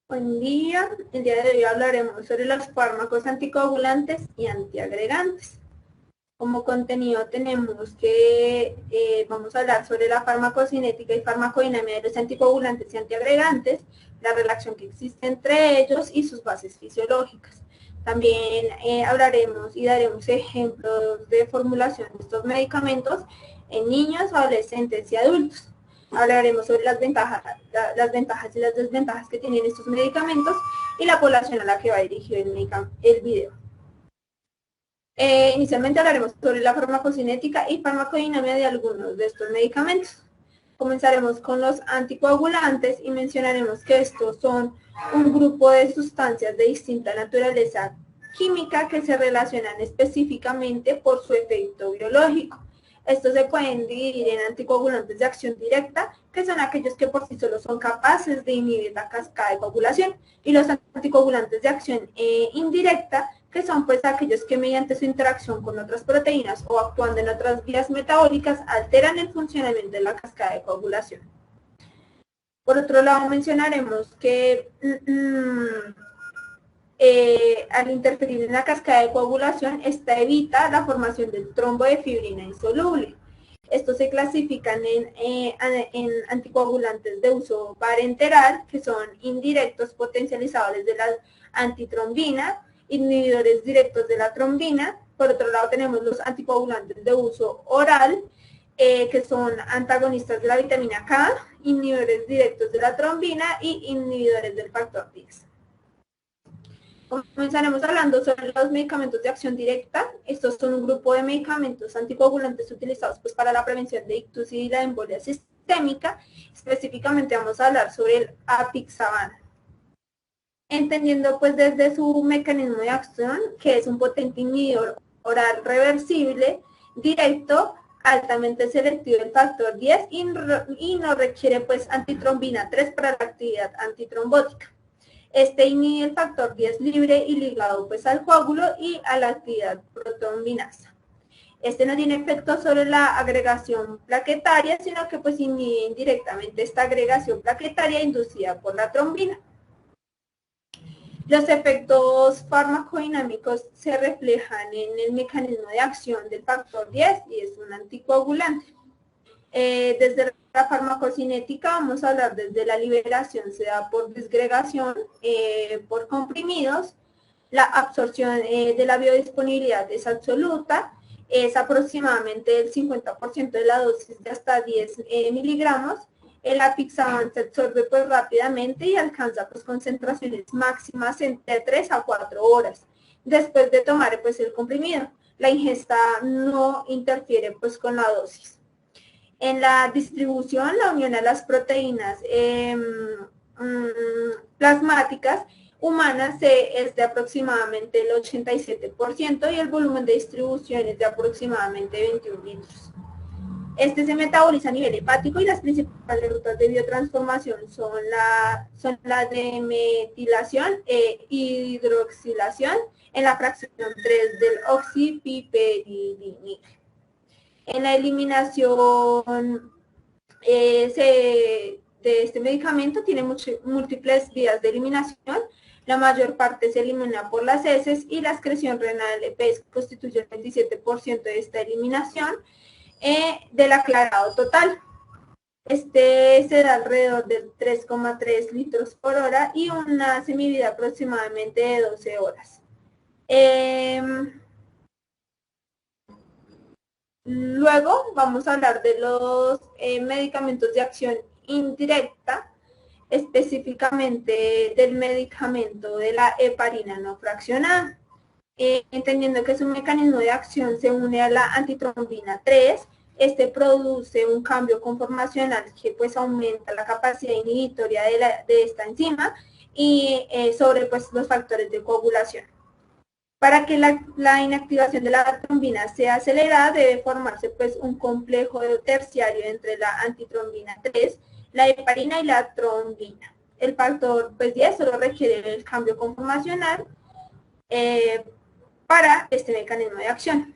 Buen día, el día de hoy hablaremos sobre los fármacos anticoagulantes y antiagregantes. Como contenido tenemos que vamos a hablar sobre la farmacocinética y farmacodinámica de los anticoagulantes y antiagregantes, la relación que existe entre ellos y sus bases fisiológicas. También hablaremos y daremos ejemplos de formulación de estos medicamentos en niños, adolescentes y adultos. Hablaremos sobre las ventajas y las desventajas que tienen estos medicamentos y la población a la que va dirigido el video. Inicialmente hablaremos sobre la farmacocinética y farmacodinámica de algunos de estos medicamentos. Comenzaremos con los anticoagulantes y mencionaremos que estos son un grupo de sustancias de distinta naturaleza química que se relacionan específicamente por su efecto biológico. Estos se pueden dividir en anticoagulantes de acción directa, que son aquellos que por sí solos son capaces de inhibir la cascada de coagulación, y los anticoagulantes de acción indirecta, que son pues aquellos que mediante su interacción con otras proteínas o actuando en otras vías metabólicas alteran el funcionamiento de la cascada de coagulación. Por otro lado, mencionaremos que al interferir en la cascada de coagulación, esta evita la formación del trombo de fibrina insoluble. Estos se clasifican en anticoagulantes de uso parenteral, que son indirectos potencializadores de la antitrombina, inhibidores directos de la trombina. Por otro lado tenemos los anticoagulantes de uso oral, que son antagonistas de la vitamina K, inhibidores directos de la trombina y inhibidores del factor 10. Comenzaremos hablando sobre los medicamentos de acción directa. Estos son un grupo de medicamentos anticoagulantes utilizados pues, para la prevención de ictus y la embolia sistémica. Específicamente vamos a hablar sobre el apixaban. Entendiendo pues desde su mecanismo de acción, que es un potente inhibidor oral reversible, directo, altamente selectivo del factor 10 y no requiere pues antitrombina 3 para la actividad antitrombótica. Este inhibe el factor 10 libre y ligado pues al coágulo y a la actividad protrombinasa. Este no tiene efecto sobre la agregación plaquetaria, sino que pues inhibe indirectamente esta agregación plaquetaria inducida por la trombina. Los efectos farmacodinámicos se reflejan en el mecanismo de acción del factor 10 y es un anticoagulante. Desde la farmacocinética vamos a hablar desde la liberación, se da por disgregación, por comprimidos, la absorción de la biodisponibilidad es absoluta, es aproximadamente el 50% de la dosis de hasta 10 miligramos. El apixaban se absorbe pues rápidamente y alcanza pues concentraciones máximas entre 3 a 4 horas después de tomar pues el comprimido. La ingesta no interfiere pues con la dosis. En la distribución, la unión a las proteínas plasmáticas humanas es de aproximadamente el 87% y el volumen de distribución es de aproximadamente 21 litros. Este se metaboliza a nivel hepático y las principales rutas de biotransformación son la de metilación e hidroxilación en la fracción 3 del oxipiperidinil. En la eliminación de este medicamento tiene múltiples vías de eliminación. La mayor parte se elimina por las heces y la excreción renal EPS constituye el 27% de esta eliminación del aclarado total. Este se da alrededor de 3,3 litros por hora y una semivida aproximadamente de 12 horas. Luego vamos a hablar de los medicamentos de acción indirecta, específicamente del medicamento de la heparina no fraccionada. Entendiendo que su mecanismo de acción se une a la antitrombina 3, este produce un cambio conformacional que pues aumenta la capacidad inhibitoria de esta enzima y sobre pues, los factores de coagulación. Para que la inactivación de la trombina sea acelerada, debe formarse pues, un complejo terciario entre la antitrombina 3, la heparina y la trombina. El factor pues, 10 solo requiere el cambio conformacional para este mecanismo de acción.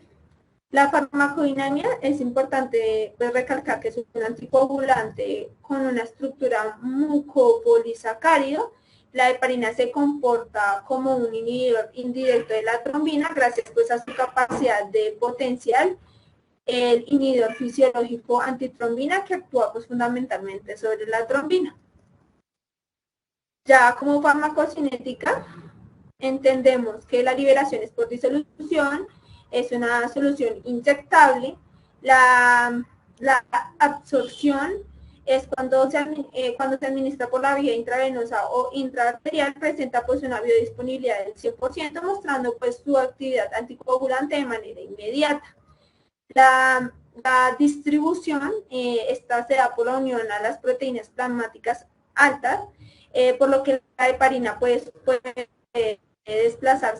La farmacodinámica es importante pues, recalcar que es un anticoagulante con una estructura mucopolisacárido La heparina se comporta como un inhibidor indirecto de la trombina gracias pues a su capacidad de potencial el inhibidor fisiológico antitrombina que actúa pues fundamentalmente sobre la trombina. Ya como farmacocinética, entendemos que la liberación es por disolución, es una solución inyectable, la absorción es cuando se administra por la vía intravenosa o intraarterial, presenta pues una biodisponibilidad del 100%, mostrando pues su actividad anticoagulante de manera inmediata. La distribución, esta se da por la unión a las proteínas plasmáticas altas, por lo que la heparina puede desplazar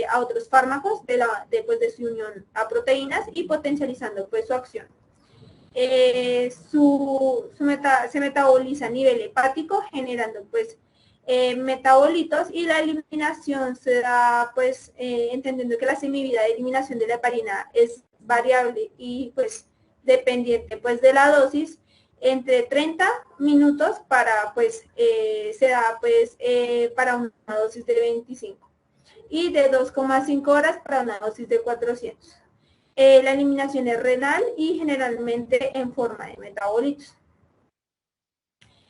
a otros fármacos de su unión a proteínas y potencializando pues su acción. Se metaboliza a nivel hepático generando pues metabolitos y la eliminación se da pues entendiendo que la semividad de eliminación de la heparina es variable y pues dependiente pues de la dosis, entre 30 minutos para pues se da pues para una dosis de 25 y de 2,5 horas para una dosis de 400. La eliminación es renal y generalmente en forma de metabolitos.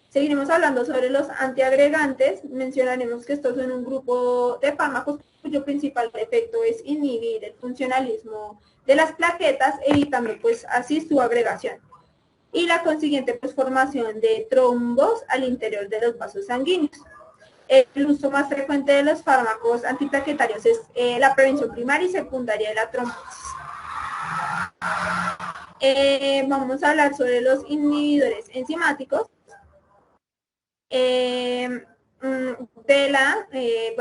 Seguiremos hablando sobre los antiagregantes. Mencionaremos que estos son un grupo de fármacos cuyo principal efecto es inhibir el funcionalismo de las plaquetas, evitando pues así su agregación y la consiguiente pues, formación de trombos al interior de los vasos sanguíneos. El uso más frecuente de los fármacos antiplaquetarios es la prevención primaria y secundaria de la trombosis. Vamos a hablar sobre los inhibidores enzimáticos.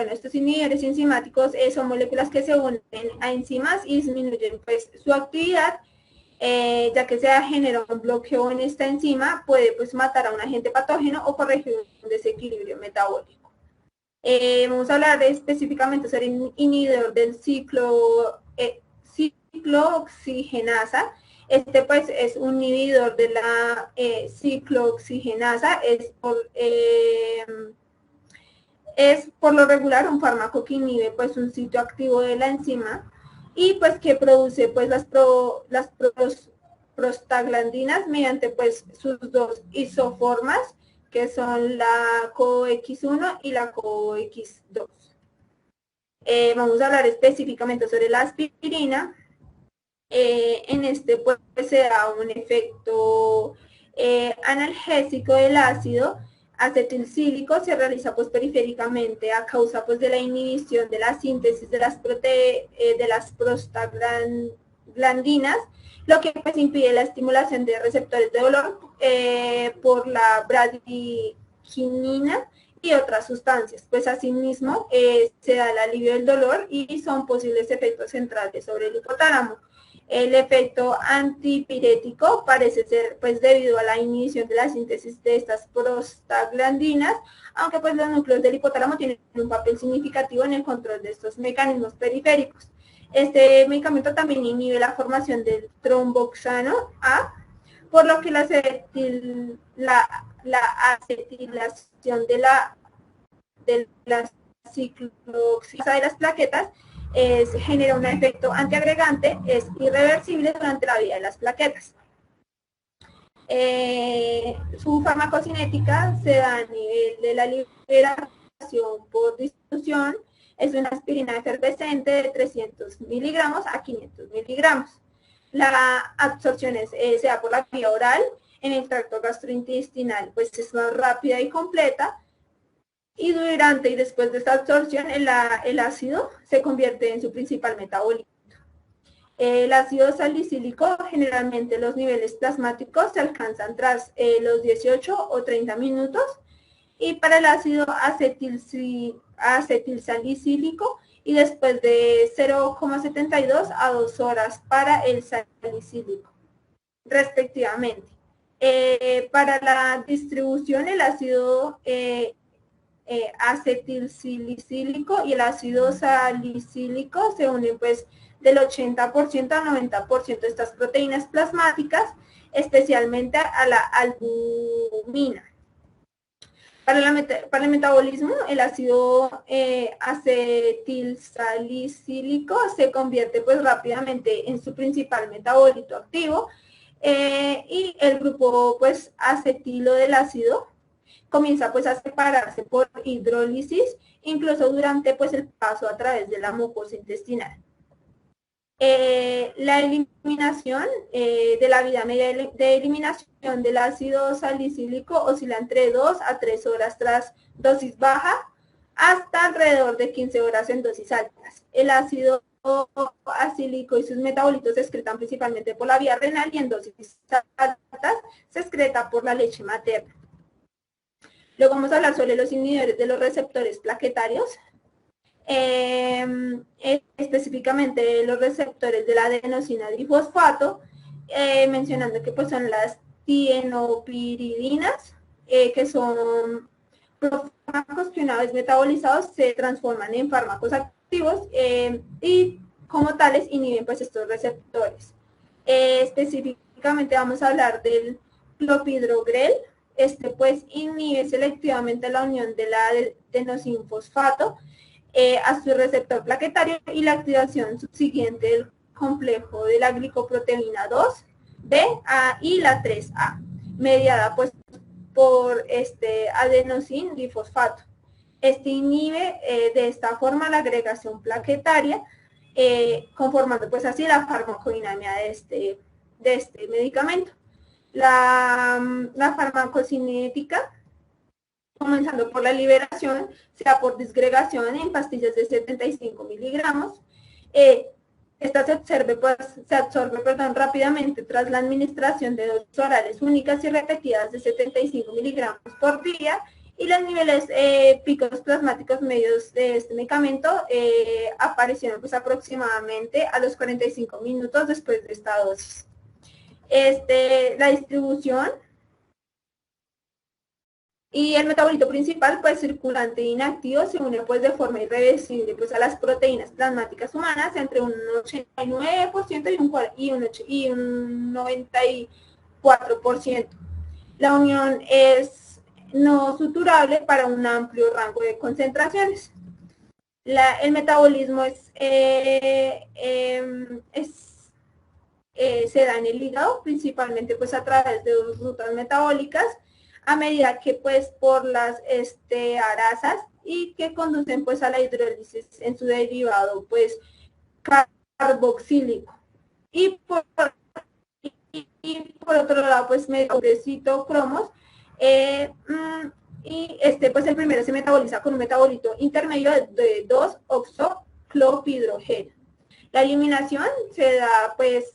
Estos inhibidores enzimáticos son moléculas que se unen a enzimas y disminuyen pues, su actividad, ya que se genera un bloqueo en esta enzima, puede pues, matar a un agente patógeno o corregir un desequilibrio metabólico. Vamos a hablar específicamente sobre el inhibidor del ciclooxigenasa. Este pues es un inhibidor de la ciclooxigenasa, es por lo regular un fármaco que inhibe pues un sitio activo de la enzima y pues que produce pues las prostaglandinas mediante pues sus dos isoformas que son la COX-1 y la COX-2. Vamos a hablar específicamente sobre la aspirina. En este pues se da un efecto analgésico del ácido acetilcílico, se realiza pues periféricamente a causa pues de la inhibición de la síntesis de las prostaglandinas, lo que pues impide la estimulación de receptores de dolor por la bradiquinina y otras sustancias. Pues asimismo se da el alivio del dolor y son posibles efectos centrales sobre el hipotálamo. El efecto antipirético parece ser pues debido a la inhibición de la síntesis de estas prostaglandinas, aunque pues los núcleos del hipotálamo tienen un papel significativo en el control de estos mecanismos periféricos. Este medicamento también inhibe la formación del tromboxano A, por lo que la acetilación de la ciclooxidasa de las plaquetas genera un efecto antiagregante, es irreversible durante la vida de las plaquetas. Su farmacocinética se da a nivel de la liberación por disolución, es una aspirina efervescente de 300 miligramos a 500 miligramos. La absorción se da por la vía oral, en el tracto gastrointestinal pues es más rápida y completa, y durante y después de esta absorción el ácido se convierte en su principal metabolito. El ácido salicílico, generalmente los niveles plasmáticos se alcanzan tras los 18 o 30 minutos, y para el ácido acetilsalicílico y después de 0,72 a 2 horas para el salicílico, respectivamente. Para la distribución, el ácido acetilsalicílico y el ácido salicílico se unen pues del 80% al 90% de estas proteínas plasmáticas, especialmente a la albumina. Para el metabolismo, el ácido acetilsalicílico se convierte pues rápidamente en su principal metabolito activo y el grupo pues acetilo del ácido comienza pues a separarse por hidrólisis, incluso durante pues el paso a través de la mucosa intestinal. La eliminación de la vida media de eliminación del ácido salicílico oscila entre 2 a 3 horas tras dosis baja hasta alrededor de 15 horas en dosis altas. El ácido acílico y sus metabolitos se excretan principalmente por la vía renal y en dosis altas se excreta por la leche materna. Luego vamos a hablar sobre los inhibidores de los receptores plaquetarios. Específicamente los receptores de la adenosina difosfato, mencionando que pues son las tienopiridinas, que son fármacos que una vez metabolizados se transforman en fármacos activos y como tales inhiben pues estos receptores. Específicamente vamos a hablar del clopidogrel. Pues inhibe selectivamente la unión de la adenosina-fosfato a su receptor plaquetario y la activación subsiguiente del complejo de la glicoproteína 2B y la 3A, mediada pues por adenosina difosfato. Inhibe de esta forma la agregación plaquetaria, conformando pues así la farmacodinamia de este medicamento. La farmacocinética, comenzando por la liberación, sea por disgregación en pastillas de 75 miligramos. Esta se absorbe rápidamente tras la administración de dosis orales únicas y repetidas de 75 miligramos por día, y los niveles picos plasmáticos medios de este medicamento aparecieron pues aproximadamente a los 45 minutos después de esta dosis. La distribución y el metabolito principal, pues circulante e inactivo, se une pues de forma irreversible pues a las proteínas plasmáticas humanas entre un 89% y un 94%. La unión es no suturable para un amplio rango de concentraciones. El metabolismo se da en el hígado, principalmente pues a través de dos rutas metabólicas, a medida que pues por las arasas y que conducen pues a la hidrólisis en su derivado pues carboxílico. Y por otro lado pues citocromos, y pues el primero se metaboliza con un metabolito intermedio de 2-oxoclopidrogeno. La eliminación se da pues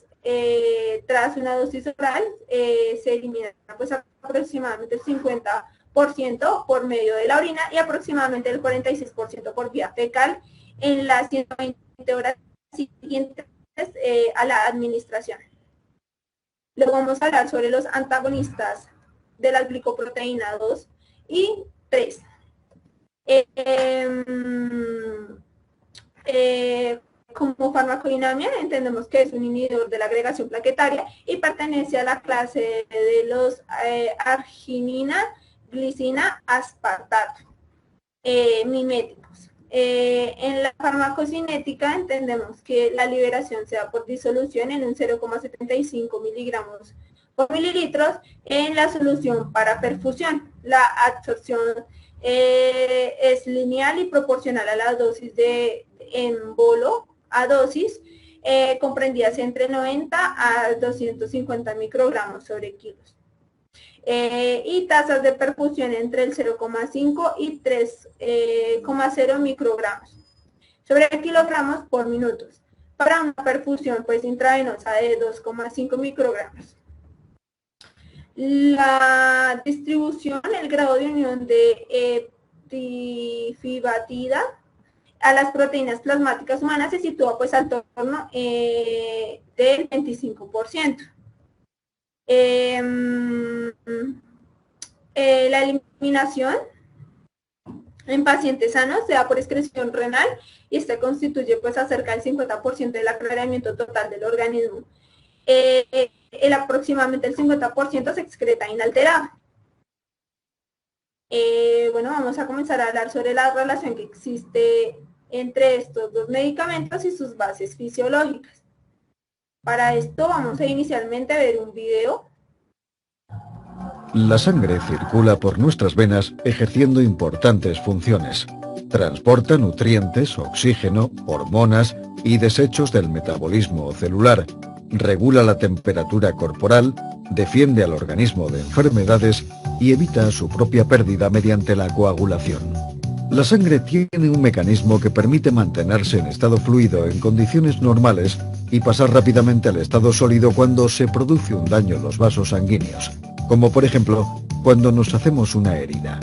tras una dosis oral, se elimina pues aproximadamente el 50% por medio de la orina y aproximadamente el 46% por vía fecal en las 120 horas siguientes a la administración. Luego vamos a hablar sobre los antagonistas de la glicoproteína 2 y 3. Como farmacodinamia entendemos que es un inhibidor de la agregación plaquetaria y pertenece a la clase de los arginina, glicina, aspartato, miméticos. En la farmacocinética entendemos que la liberación se da por disolución en un 0,75 miligramos por mililitros en la solución para perfusión. La absorción es lineal y proporcional a la dosis de embolo a dosis comprendidas entre 90 a 250 microgramos sobre kilos. Y tasas de perfusión entre el 0,5 y 3,0 microgramos sobre kilogramos por minutos, para una perfusión pues intravenosa de 2,5 microgramos. La distribución, el grado de unión de eptifibatida a las proteínas plasmáticas humanas se sitúa pues al torno del 25%. La eliminación en pacientes sanos se da por excreción renal y este constituye pues acerca del 50% del aclaramiento total del organismo. Aproximadamente el 50% se excreta inalterado. Bueno, vamos a comenzar a hablar sobre la relación que existe entre estos dos medicamentos y sus bases fisiológicas. Para esto vamos a inicialmente ver un video. La sangre circula por nuestras venas ejerciendo importantes funciones. Transporta nutrientes, oxígeno, hormonas y desechos del metabolismo celular. Regula la temperatura corporal, defiende al organismo de enfermedades y evita su propia pérdida mediante la coagulación. La sangre tiene un mecanismo que permite mantenerse en estado fluido en condiciones normales y pasar rápidamente al estado sólido cuando se produce un daño en los vasos sanguíneos, como por ejemplo cuando nos hacemos una herida.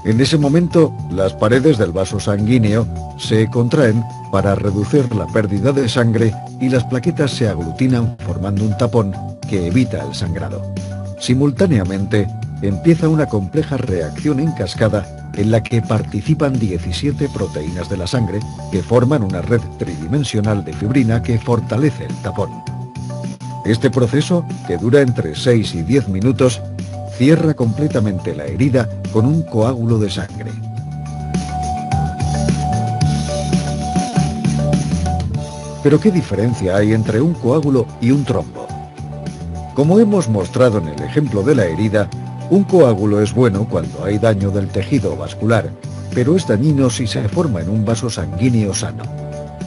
En ese momento, las paredes del vaso sanguíneo se contraen para reducir la pérdida de sangre y las plaquetas se aglutinan formando un tapón que evita el sangrado. Simultáneamente, empieza una compleja reacción en cascada en la que participan 17 proteínas de la sangre que forman una red tridimensional de fibrina que fortalece el tapón. Este proceso, que dura entre 6 y 10 minutos, cierra completamente la herida con un coágulo de sangre. Pero ¿qué diferencia hay entre un coágulo y un trombo? Como hemos mostrado en el ejemplo de la herida, un coágulo es bueno cuando hay daño del tejido vascular, pero es dañino si se forma en un vaso sanguíneo sano.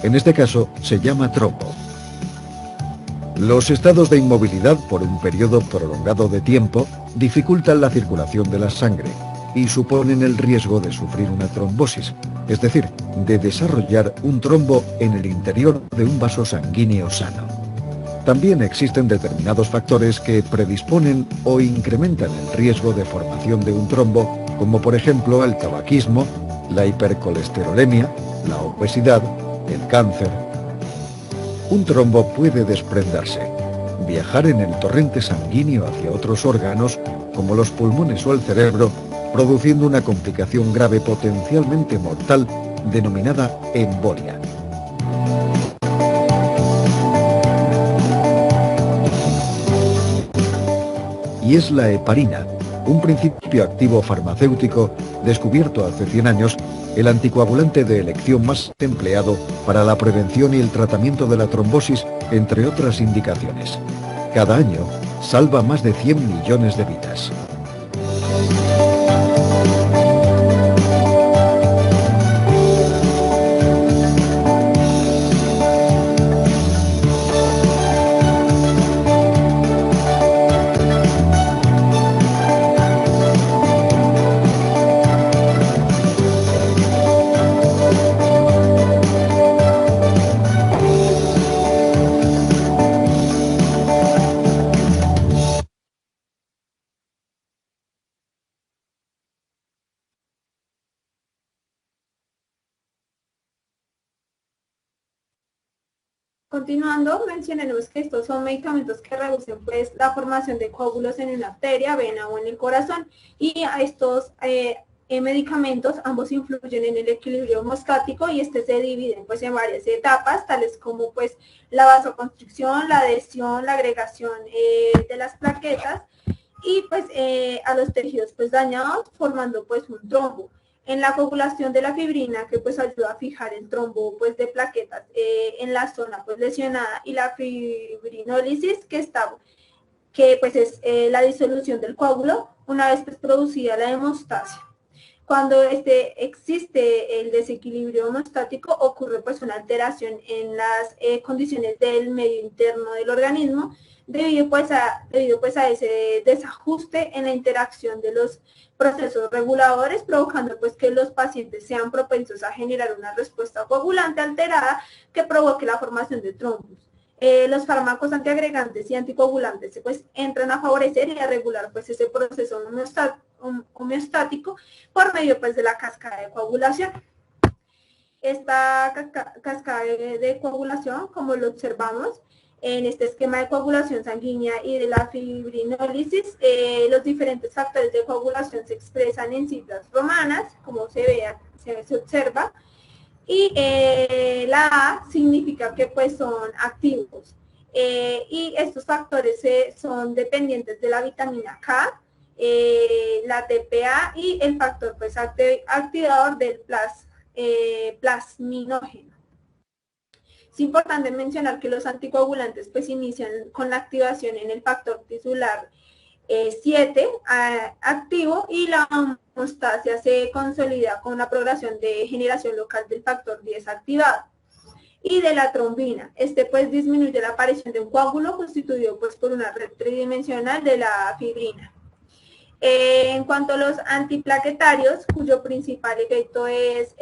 En este caso se llama trombo. Los estados de inmovilidad por un periodo prolongado de tiempo dificultan la circulación de la sangre y suponen el riesgo de sufrir una trombosis, es decir, de desarrollar un trombo en el interior de un vaso sanguíneo sano. También existen determinados factores que predisponen o incrementan el riesgo de formación de un trombo, como por ejemplo el tabaquismo, la hipercolesterolemia, la obesidad, el cáncer. Un trombo puede desprenderse, viajar en el torrente sanguíneo hacia otros órganos, como los pulmones o el cerebro, produciendo una complicación grave potencialmente mortal denominada embolia. Y es la heparina, un principio activo farmacéutico descubierto hace 100 años, el anticoagulante de elección más empleado para la prevención y el tratamiento de la trombosis, entre otras indicaciones. Cada año salva más de 100 millones de vidas. Continuando, mencionemos que estos son medicamentos que reducen pues la formación de coágulos en una arteria, vena o en el corazón, y a estos medicamentos ambos influyen en el equilibrio hemostático y este se divide pues en varias etapas, tales como pues la vasoconstricción, la adhesión, la agregación de las plaquetas y pues a los tejidos pues dañados formando pues un trombo. En la coagulación de la fibrina, que pues ayuda a fijar el trombo pues de plaquetas en la zona pues lesionada, y la fibrinólisis, que pues es la disolución del coágulo una vez pues producida la hemostasia. Cuando existe el desequilibrio hemostático, ocurre pues una alteración en las condiciones del medio interno del organismo, debido pues a ese desajuste en la interacción de los procesos reguladores, provocando pues que los pacientes sean propensos a generar una respuesta coagulante alterada que provoque la formación de trombos. Los fármacos antiagregantes y anticoagulantes pues entran a favorecer y a regular pues ese proceso homeostático por medio pues de la cascada de coagulación. Esta cascada de coagulación, como lo observamos en este esquema de coagulación sanguínea y de la fibrinólisis, los diferentes factores de coagulación se expresan en cifras romanas, como se observa, y la A significa que pues son activos. Y estos factores son dependientes de la vitamina K, la TPA y el factor pues, activador del plasminógeno. Es importante mencionar que los anticoagulantes pues inician con la activación en el factor tisular 7 activo y la homeostasia se consolida con la progresión de generación local del factor 10 activado y de la trombina. Este pues disminuye la aparición de un coágulo constituido pues por una red tridimensional de la fibrina. En cuanto a los antiplaquetarios, cuyo principal efecto es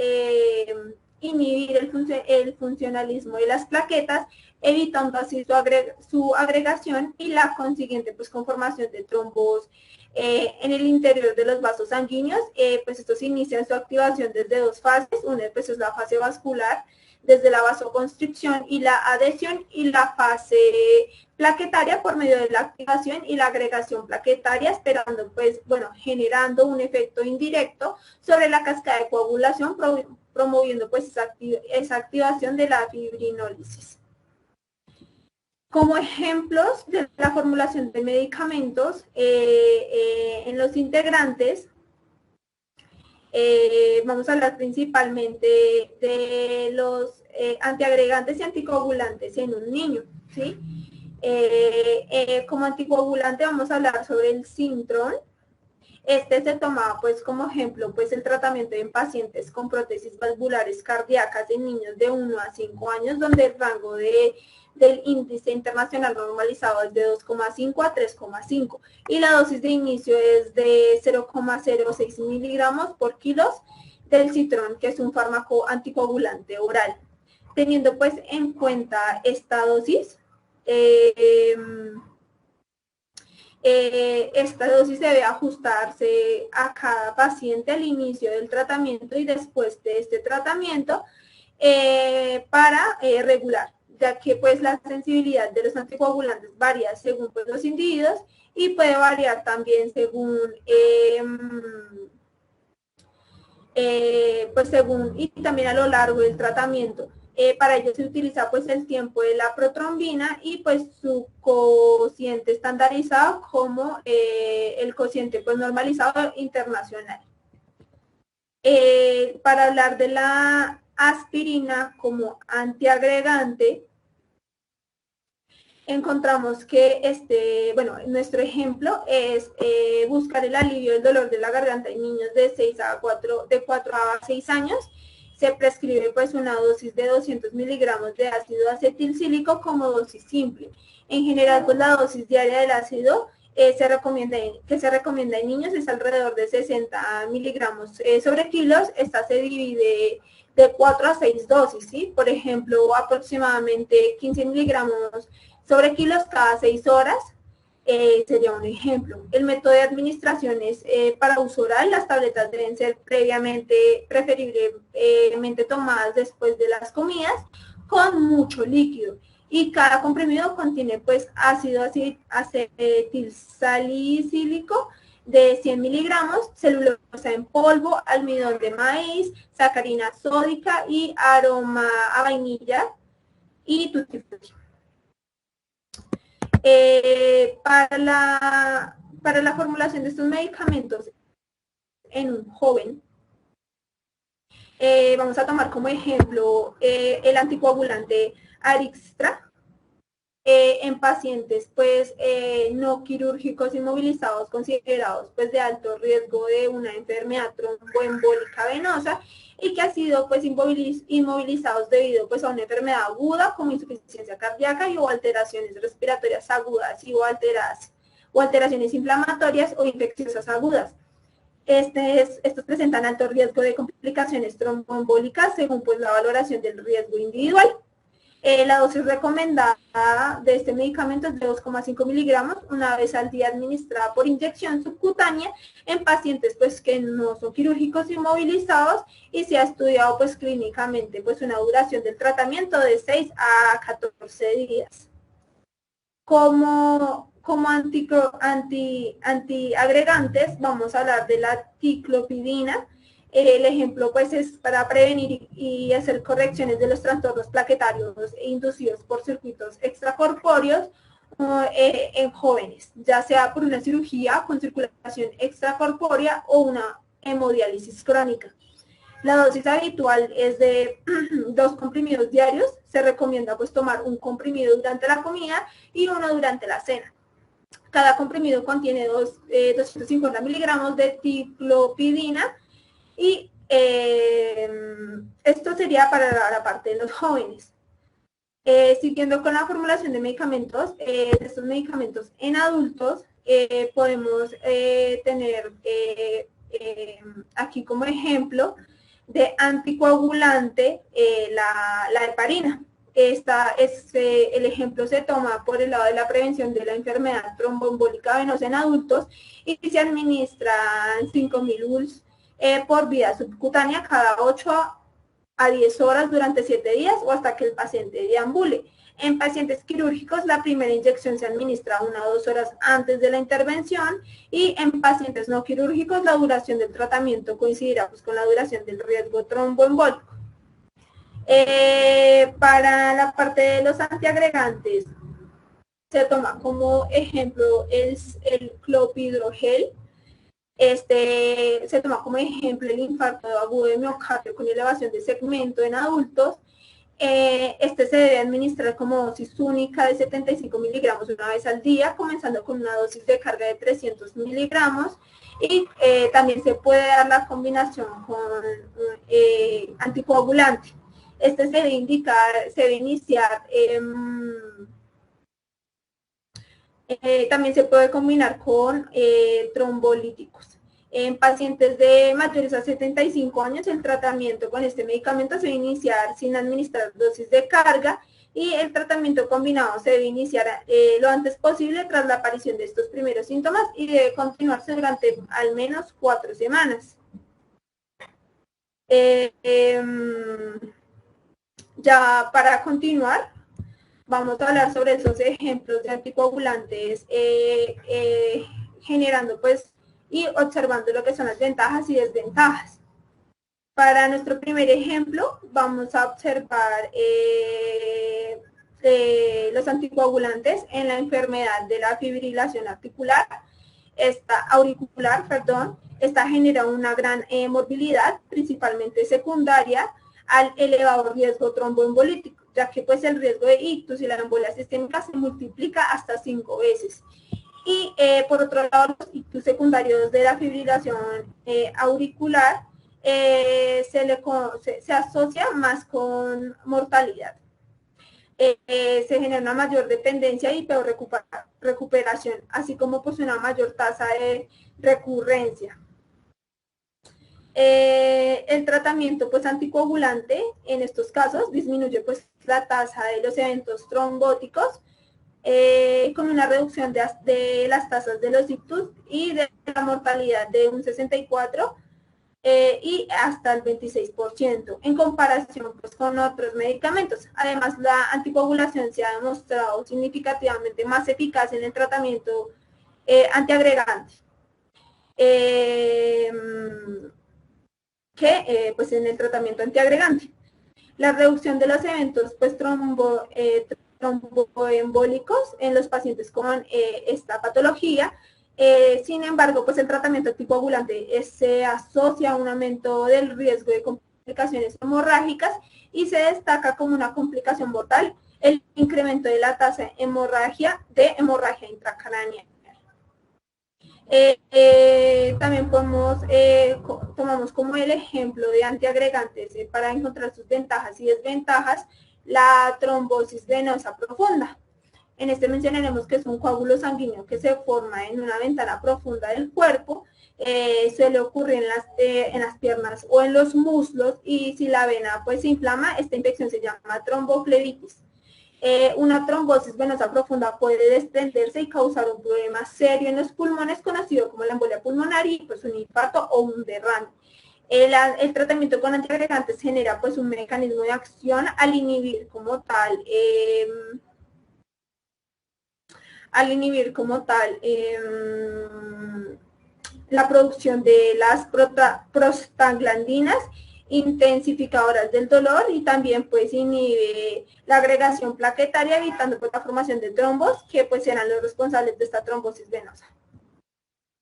inhibir el funcionalismo de las plaquetas, evitando así su agregación y la consiguiente pues, conformación de trombos en el interior de los vasos sanguíneos. Pues estos inician su activación desde dos fases. Una pues, es la fase vascular, desde la vasoconstricción y la adhesión, y la fase plaquetaria por medio de la activación y la agregación plaquetaria, esperando pues, bueno, generando un efecto indirecto sobre la cascada de coagulación, promoviendo pues esa activación de la fibrinólisis. Como ejemplos de la formulación de medicamentos en los integrantes, vamos a hablar principalmente de los antiagregantes y anticoagulantes en un niño, ¿sí? Como anticoagulante vamos a hablar sobre el Synthron. Este se tomaba pues como ejemplo pues el tratamiento en pacientes con prótesis valvulares cardíacas en niños de 1 a 5 años, donde el rango del índice internacional normalizado es de 2,5 a 3,5 y la dosis de inicio es de 0,06 miligramos por kilos del Synthron, que es un fármaco anticoagulante oral. Teniendo pues en cuenta esta dosis, esta dosis debe ajustarse a cada paciente al inicio del tratamiento y después de este tratamiento para regular, ya que pues la sensibilidad de los anticoagulantes varía según pues, los individuos y puede variar también según y también a lo largo del tratamiento. Para ello se utiliza pues el tiempo de la protrombina y pues su cociente estandarizado como el cociente pues normalizado internacional. Para hablar de la aspirina como antiagregante, encontramos que nuestro ejemplo es buscar el alivio del dolor de la garganta en niños de 4 a 6 años. Se prescribe pues una dosis de 200 miligramos de ácido acetilcílico como dosis simple. En general pues la dosis diaria del ácido que se recomienda en niños es alrededor de 60 miligramos sobre kilos. Esta se divide de 4 a 6 dosis, ¿sí? Por ejemplo, aproximadamente 15 miligramos sobre kilos cada 6 horas. Sería un ejemplo. El método de administración es para uso oral. Las tabletas deben ser preferiblemente tomadas después de las comidas con mucho líquido. Y cada comprimido contiene pues ácido acetilsalicílico de 100 miligramos, celulosa en polvo, almidón de maíz, sacarina sódica y aroma a vainilla y tutti frutti. Para la formulación de estos medicamentos en un joven, vamos a tomar como ejemplo el anticoagulante Arixtra en pacientes pues no quirúrgicos inmovilizados considerados pues de alto riesgo de una enfermedad tromboembólica venosa y que han sido pues inmovilizados debido pues a una enfermedad aguda como insuficiencia cardíaca o alteraciones respiratorias agudas o alteraciones inflamatorias o infecciosas agudas. Estos presentan alto riesgo de complicaciones tromboembólicas según pues la valoración del riesgo individual. La dosis recomendada de este medicamento es de 2,5 miligramos una vez al día administrada por inyección subcutánea en pacientes pues que no son quirúrgicos inmovilizados y se ha estudiado pues clínicamente pues una duración del tratamiento de 6 a 14 días. Como antiagregantes vamos a hablar de la ticlopidina. El ejemplo pues es para prevenir y hacer correcciones de los trastornos plaquetarios inducidos por circuitos extracorpóreos en jóvenes, ya sea por una cirugía con circulación extracorpórea o una hemodiálisis crónica. La dosis habitual es de 2 comprimidos diarios. Se recomienda pues tomar un comprimido durante la comida y uno durante la cena. Cada comprimido contiene 250 miligramos de ticlopidina y esto sería para la parte de los jóvenes. Siguiendo con la formulación de medicamentos, de estos medicamentos en adultos, podemos tener aquí como ejemplo de anticoagulante la heparina. El ejemplo se toma por el lado de la prevención de la enfermedad tromboembólica venosa en adultos y se administran 5.000 ULS por vía subcutánea cada 8 a 10 horas durante 7 días o hasta que el paciente deambule. En pacientes quirúrgicos, la primera inyección se administra 1 o 2 horas antes de la intervención y en pacientes no quirúrgicos, la duración del tratamiento coincidirá pues, con la duración del riesgo tromboembólico. Para la parte de los antiagregantes, se toma como ejemplo el clopidogrel. Se toma como ejemplo el infarto agudo de miocardio con elevación de segmento en adultos. Se debe administrar como dosis única de 75 miligramos una vez al día, comenzando con una dosis de carga de 300 miligramos. Y también se puede dar la combinación con anticoagulante. Se debe iniciar, también se puede combinar con trombolíticos. En pacientes de mayores a 75 años, el tratamiento con este medicamento se debe iniciar sin administrar dosis de carga y el tratamiento combinado se debe iniciar lo antes posible tras la aparición de estos primeros síntomas y debe continuarse durante al menos 4 semanas. Ya para continuar, vamos a hablar sobre esos ejemplos de anticoagulantes generando pues y observando lo que son las ventajas y desventajas. Para nuestro primer ejemplo vamos a observar los anticoagulantes en la enfermedad de la fibrilación auricular. Esta genera una gran morbilidad, principalmente secundaria, al elevado riesgo tromboembolítico, ya que pues el riesgo de ictus y la embolia sistémica se multiplica hasta 5 veces. Y por otro lado, los ictus secundarios de la fibrilación auricular se asocia más con mortalidad. Se genera una mayor dependencia y peor recuperación, así como pues una mayor tasa de recurrencia. El tratamiento pues anticoagulante en estos casos disminuye pues la tasa de los eventos trombóticos con una reducción de las tasas de los ictus y de la mortalidad de un 64% y hasta el 26% en comparación pues, con otros medicamentos. Además, la anticoagulación se ha demostrado significativamente más eficaz en el tratamiento antiagregante que pues, en el tratamiento antiagregante. La reducción de los eventos pues, tromboembólicos en los pacientes con esta patología. Sin embargo, pues el tratamiento anticoagulante se asocia a un aumento del riesgo de complicaciones hemorrágicas y se destaca como una complicación mortal el incremento de la tasa de hemorragia intracraneal. También tomamos como el ejemplo de antiagregantes para encontrar sus ventajas y desventajas la trombosis venosa profunda. En este mencionaremos que es un coágulo sanguíneo que se forma en una ventana profunda del cuerpo, suele ocurrir en las piernas o en los muslos y si la vena pues se inflama, esta infección se llama tromboflebitis. Una trombosis venosa profunda puede desprenderse y causar un problema serio en los pulmones conocido como la embolia pulmonar y pues un infarto o un derrame. El tratamiento con antiagregantes genera pues un mecanismo de acción al inhibir como tal la producción de las prostaglandinas intensificadoras del dolor y también pues inhibe la agregación plaquetaria, evitando pues, la formación de trombos que pues eran los responsables de esta trombosis venosa.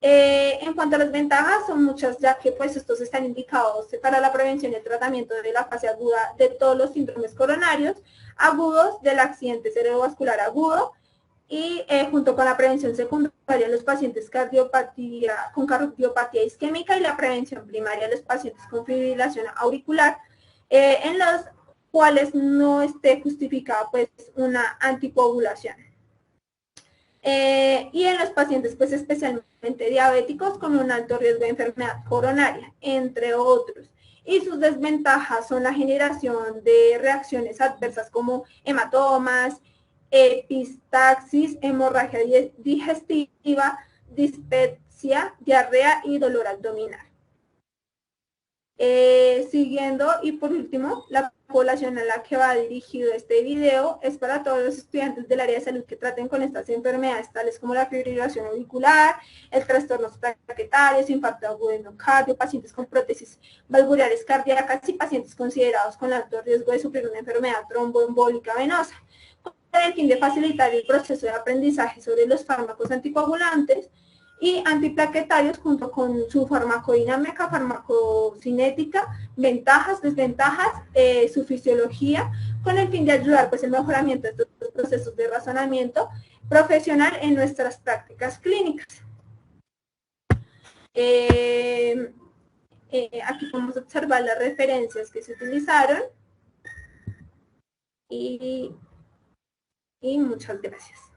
En cuanto a las ventajas, son muchas, ya que pues estos están indicados para la prevención y el tratamiento de la fase aguda de todos los síndromes coronarios agudos, del accidente cerebrovascular agudo, y junto con la prevención secundaria de los pacientes con cardiopatía isquémica y la prevención primaria de los pacientes con fibrilación auricular, en los cuales no esté justificada pues una anticoagulación. Y en los pacientes pues especialmente diabéticos con un alto riesgo de enfermedad coronaria, entre otros. Y sus desventajas son la generación de reacciones adversas como hematomas, epistaxis, hemorragia digestiva, dispepsia, diarrea y dolor abdominal. Siguiendo, y por último, la población a la que va dirigido este video es para todos los estudiantes del área de salud que traten con estas enfermedades tales como la fibrilación auricular, el trastornos plaquetarios, infarto agudo de miocardio, pacientes con prótesis valvulares cardíacas y pacientes considerados con alto riesgo de sufrir una enfermedad tromboembólica venosa, con el fin de facilitar el proceso de aprendizaje sobre los fármacos anticoagulantes y antiplaquetarios junto con su farmacodinámica, farmacocinética, ventajas, desventajas, su fisiología, con el fin de ayudar pues el mejoramiento de estos procesos de razonamiento profesional en nuestras prácticas clínicas. Aquí podemos observar las referencias que se utilizaron y muchas gracias.